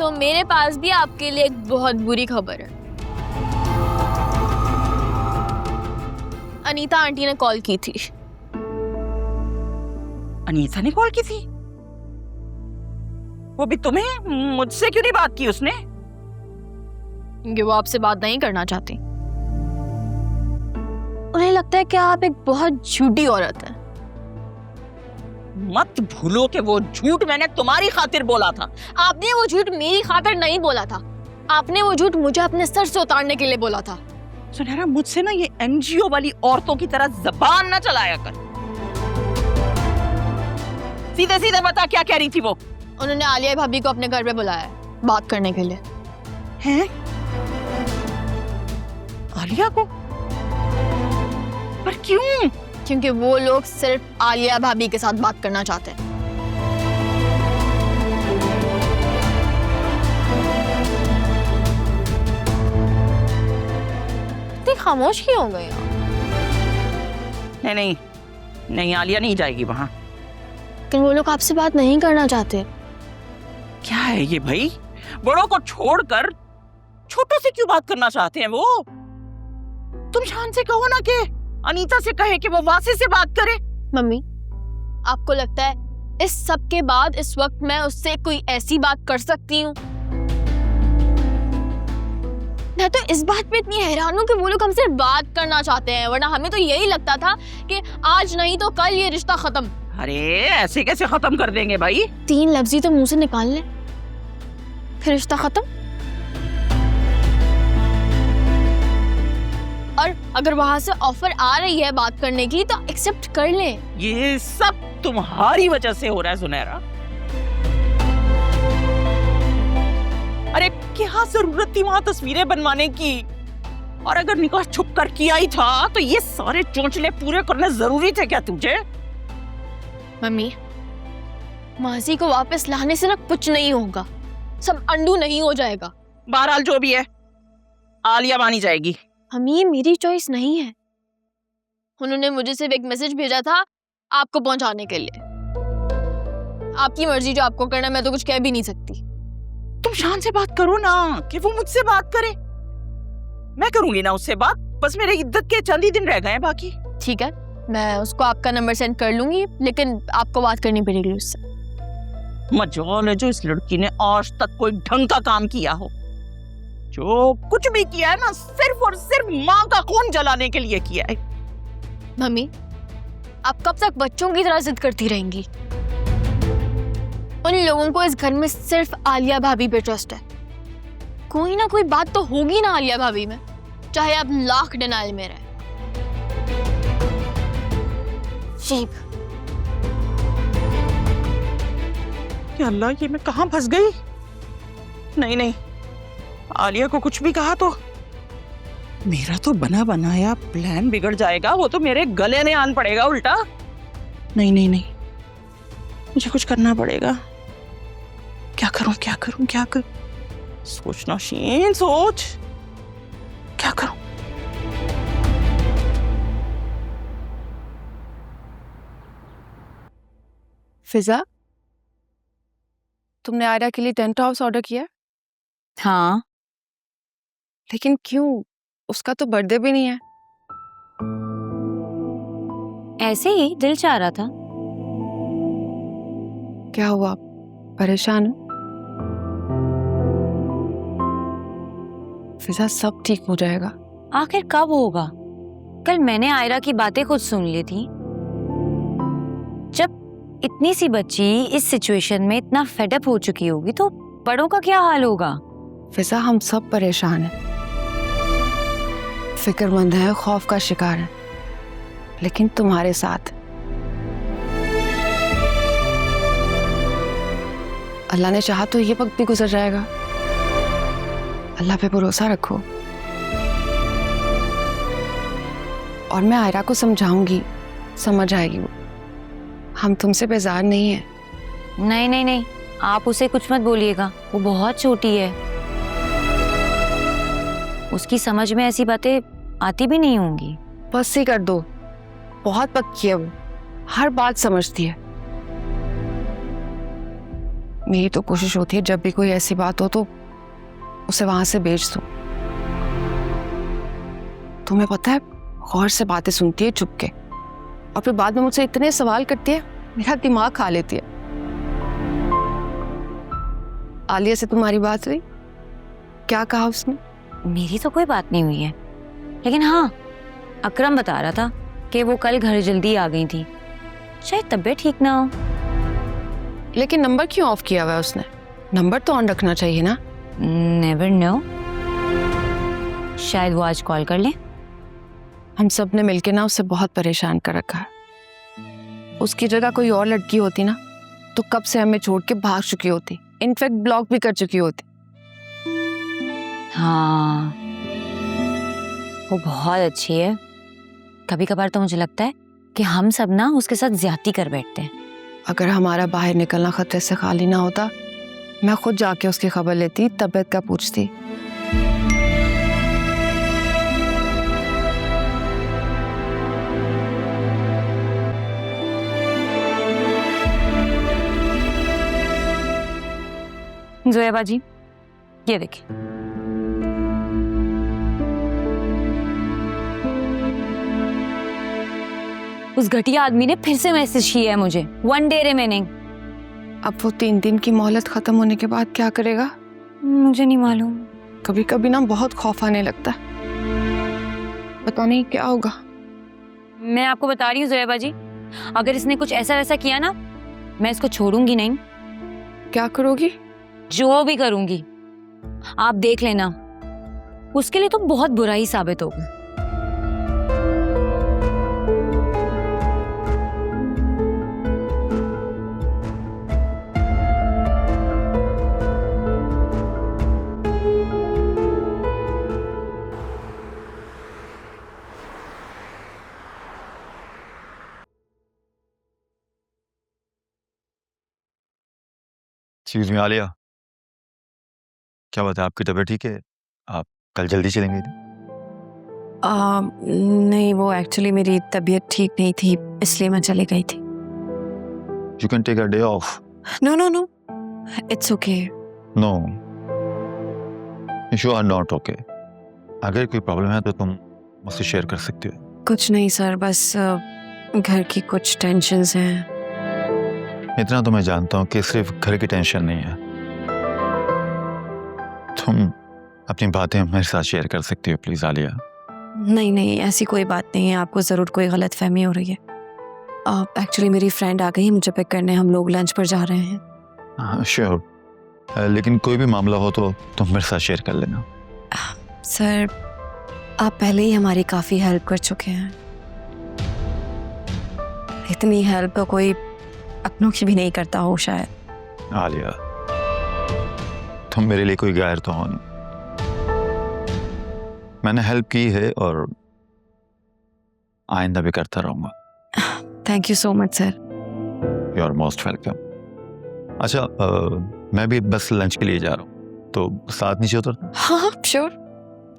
तो मेरे पास भी आपके लिए एक बहुत बुरी खबर है। अनीता आंटी ने कॉल की थी। अनीता ने कॉल की थी? वो भी तुम्हें? मुझसे क्यों नहीं बात की उसने? क्योंकि वो आपसे बात नहीं करना चाहती। उन्हें लगता है कि आप एक बहुत झूठी औरत है। मत भूलो कि वो झूठ मैंने तुम्हारी खातिर बोला था। आपने वो झूठ मेरी खातिर नहीं बोला था, आपने वो झूठ मुझे अपने सर से उतारने के लिए बोला था। सुनहरा, मुझसे ना ये एनजीओ वाली औरतों की तरह जबान ना चलाया कर। सीधे सीधे बता क्या कह रही थी वो? उन्होंने आलिया भाभी को अपने घर पे बुलाया है बात करने के लिए। हैं? आलिया को? पर क्यों? क्योंकि वो लोग सिर्फ आलिया भाभी के साथ बात करना चाहते हैं। इतनी खामोश क्यों हो गए आप? नहीं नहीं नहीं, आलिया नहीं जाएगी वहां। लेकिन वो लोग आपसे बात नहीं करना चाहते। क्या है ये भाई? बड़ों को छोड़कर छोटों से क्यों बात करना चाहते हैं वो? तुम शान से कहो ना कि अनीता से कहे कि वो वासी से बात करे। मम्मी, आपको लगता है इस सब के बाद इस वक्त मैं उससे कोई ऐसी बात कर सकती हूँ? मैं तो इस बात पे इतनी हैरान हूँ कि वो लोग हमसे बात करना चाहते हैं, वरना हमें तो यही लगता था कि आज नहीं तो कल ये रिश्ता खत्म। अरे ऐसे कैसे खत्म कर देंगे भाई? 3 लफ्ज़ ही तो मुंह से निकाल ले, फिर रिश्ता खत्म। और अगर वहां से ऑफर आ रही है बात करने की तो एक्सेप्ट कर ले। ये सब तुम्हारी वजह से हो रहा है सुनहरा। अरे क्या जरूरत थी वहां तस्वीरें बनवाने की? और अगर निकाह छुप कर किया ही था तो ये सारे चोंचले पूरे करने जरूरी थे क्या तुझे? मम्मी, माजी को वापस लाने से ना कुछ नहीं होगा, सब अंडू नहीं हो जाएगा। बहरहाल जो भी है, आलिया मानी जाएगी। मम्मी, ये मेरी चॉइस नहीं है। उन्होंने मुझे सिर्फ एक मैसेज भेजा था आपको पहुंचाने के लिए। आपकी मर्जी, जो आपको करना, मैं तो कुछ कह भी नहीं सकती। तुम शान से बात करो ना कि वो मुझसे बात करे। मैं करूंगी ना उससे बात, बस मेरे इद्दत के चंद ही दिन रह गए हैं बाकी। ठीक है, मैं उसको आपका नंबर सेंड कर लूंगी, लेकिन आपको बात करनी पड़ेगी उससे। मजाल है जो इस लड़की ने आज तक कोई ढंग का काम किया हो। जो कुछ भी किया है ना, सिर्फ और सिर्फ माँ का खून जलाने के लिए किया है। मम्मी, आप कब तक बच्चों की तरह जिद करती रहेंगी? उन लोगों को इस घर में सिर्फ आलिया भाभी पे ट्रस्ट है। कोई ना कोई बात तो होगी ना आलिया भाभी में, चाहे आप लाख डिनाइल में रहे। या अल्लाह, ये मैं कहाँ फंस गई? नहीं नहीं, आलिया को कुछ भी कहा तो मेरा तो बना बनाया प्लान बिगड़ जाएगा। वो तो मेरे गले में आन पड़ेगा उल्टा। नहीं नहीं नहीं, मुझे कुछ करना पड़ेगा। क्या करूं क्या करूं क्या करूं? सोचना शीन, सोच क्या करूं? फिजा, तुमने आयरा के लिए टेंट हाउस ऑर्डर किया? हाँ, लेकिन क्यों? उसका तो बर्थडे भी नहीं है। ऐसे ही दिल चाह रहा था। क्या हुआ, परेशान हो? फिजा, सब ठीक हो जाएगा। आखिर कब होगा? कल मैंने आयरा की बातें खुद सुन ली थी। जब इतनी सी बच्ची इस सिचुएशन में इतना फेडअप हो चुकी होगी तो बड़ों का क्या हाल होगा? फिजा, हम सब परेशान हैं, फिक्रमंद हैं, खौफ का शिकार हैं, लेकिन तुम्हारे साथ। अल्लाह ने चाहा तो ये वक्त भी गुजर जाएगा। अल्लाह पे भरोसा रखो। और मैं आयरा को समझाऊंगी, समझ आएगी वो। हम तुमसे बेजार नहीं हैं। नहीं नहीं नहीं, आप उसे कुछ मत बोलिएगा, वो बहुत छोटी है। उसकी समझ में ऐसी बातें आती भी नहीं होंगी। बस ही कर दो, बहुत पक्की है वो, हर बात समझती है। मेरी तो कोशिश होती है जब भी कोई ऐसी बात हो तो उसे वहां से भेज दूं। तुम्हें पता है, गौर से बातें सुनती है चुप के, और फिर बाद में मुझसे इतने सवाल करती है, मेरा दिमाग खा लेती है। आलिया से तुम्हारी बात हुई? क्या कहा उसने? मेरी तो कोई बात नहीं हुई है, लेकिन हाँ, अकरम बता रहा था कि वो कल घर जल्दी आ गई थी, शायद तबीयत ठीक ना हो। लेकिन नंबर क्यों ऑफ किया हुआ है उसने? नंबर तो ऑन रखना चाहिए ना। नेवर नो, शायद वो आज कॉल कर ले। हम सब ने मिलकर ना उसे बहुत परेशान कर रखा है। उसकी जगह कोई और लड़की होती ना तो कब से हमें छोड़ के भाग चुकी होती, इनफैक्ट ब्लॉक भी कर चुकी होती। हाँ, वो बहुत अच्छी है। कभी कभार तो मुझे लगता है कि हम सब ना उसके साथ ज्यादती कर बैठते हैं। अगर हमारा बाहर निकलना खतरे से खाली ना होता, मैं खुद जाके उसकी खबर लेती, तबीयत का पूछती। जोया बाजी, ये देखिए। उस घटिया आदमी ने फिर से मैसेज किया है मुझे, 1 डे रिमेनिंग। अब वो 3 दिन की मोहलत खत्म होने के बाद क्या करेगा? मुझे नहीं मालूम। कभी कभी ना बहुत खौफ आने लगता है, पता नहीं क्या होगा। मैं आपको बता रही हूँ जोया बाजी, अगर इसने कुछ ऐसा वैसा किया ना, मैं इसको छोड़ूंगी नहीं। क्या करोगी? जो भी करूंगी, आप देख लेना। उसके लिए तो बहुत बुरा ही साबित होगा। एक्सक्यूज मी आलिया, क्या बात है, आपकी तबीयत ठीक है? आप कल जल्दी चलेंगे? नहीं, वो एक्चुअली मेरी तबीयत ठीक नहीं थी, इसलिए मैं चली गई थी। You can take a day off. No no no, it's okay. No, you are not okay. अगर कोई प्रॉब्लम है तो तुम मुझसे शेयर कर सकते हो। कुछ नहीं सर, बस घर की कुछ टेंशन्स हैं। इतना तो मैं जानता हूँ कि सिर्फ घर की टेंशन नहीं है। तुम अपनी बातें मेरे साथ शेयर कर सकती हो प्लीज आलिया। नहीं नहीं, ऐसी कोई बात नहीं है, आपको ज़रूर कोई गलत फहमी हो रही है। एक्चुअली मेरी फ्रेंड आ गई है मुझे पिक करने, हम लोग लंच पर जा रहे हैं। हाँ श्योर, लेकिन कोई भी मामला हो तो तुम मेरे साथ शेयर कर लेना। सर, आप पहले ही हमारी काफ़ी हेल्प कर चुके हैं। इतनी हेल्प तो कोई अपनों की भी नहीं करता हो शायद। आलिया, तुम मेरे लिए कोई गैर तो हो नहीं। मैंने हेल्प की है और आइंदा भी करता रहूंगा। Thank you so much sir. You are most welcome. अच्छा, मैं भी बस लंच के लिए जा रहा हूँ, तो साथ नीचे उतर। हाँ श्योर।